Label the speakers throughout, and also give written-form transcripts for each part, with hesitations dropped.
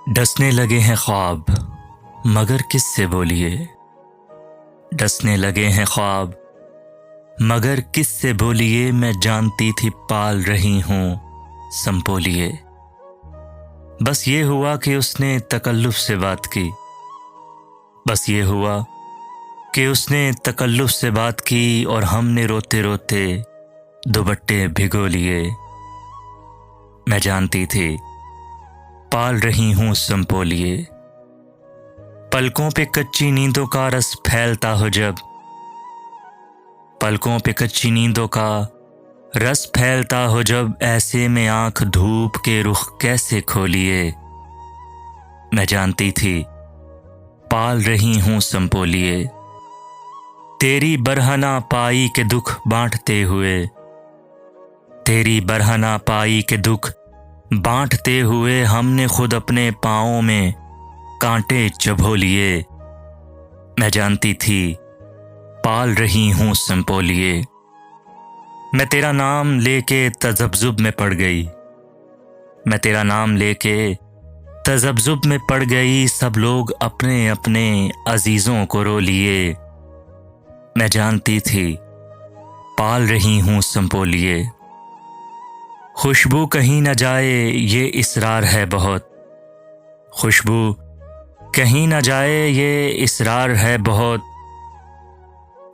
Speaker 1: डसने लगे हैं ख्वाब मगर किससे बोलिए। डसने लगे हैं ख्वाब मगर किससे बोलिए। मैं जानती थी पाल रही हूँ संपोलिए। बस ये हुआ कि उसने तकल्लुफ से बात की। बस ये हुआ कि उसने तकल्लुफ से बात की और हमने रोते रोते दुपट्टे भिगो लिए। मैं जानती थी पाल रही हूँ संपोलिए। पलकों पे कच्ची नींदों का रस फैलता हो जब, पलकों पे कच्ची नींदों का रस फैलता हो जब, ऐसे में आंख धूप के रुख कैसे खोलिए। मैं जानती थी पाल रही हूँ संपोलिए। तेरी बरहना पाई के दुख बांटते हुए, तेरी बरहना पाई के दुख बांटते हुए, हमने खुद अपने पाँवों में कांटे चबो लिए। मैं जानती थी पाल रही हूँ संपोलिए। मैं तेरा नाम लेके तज़ब्ज़ुब में पड़ गई। मैं तेरा नाम लेके तज़ब्ज़ुब में पड़ गई। सब लोग अपने अपने अजीज़ों को रो लिए। मैं जानती थी पाल रही हूँ संपोलिए। खुशबू कहीं न जाए ये इसरार है बहुत, खुशबू कहीं न जाए ये इसरार है बहुत,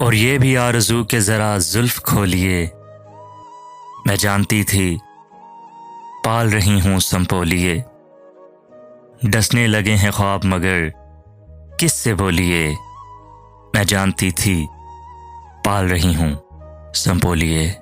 Speaker 1: और ये भी आरज़ू के ज़रा जुल्फ़ खोलिए। मैं जानती थी पाल रही हूँ संपोलिए। डसने लगे हैं ख्वाब मगर किससे बोलिए। मैं जानती थी पाल रही हूँ संपोलिए।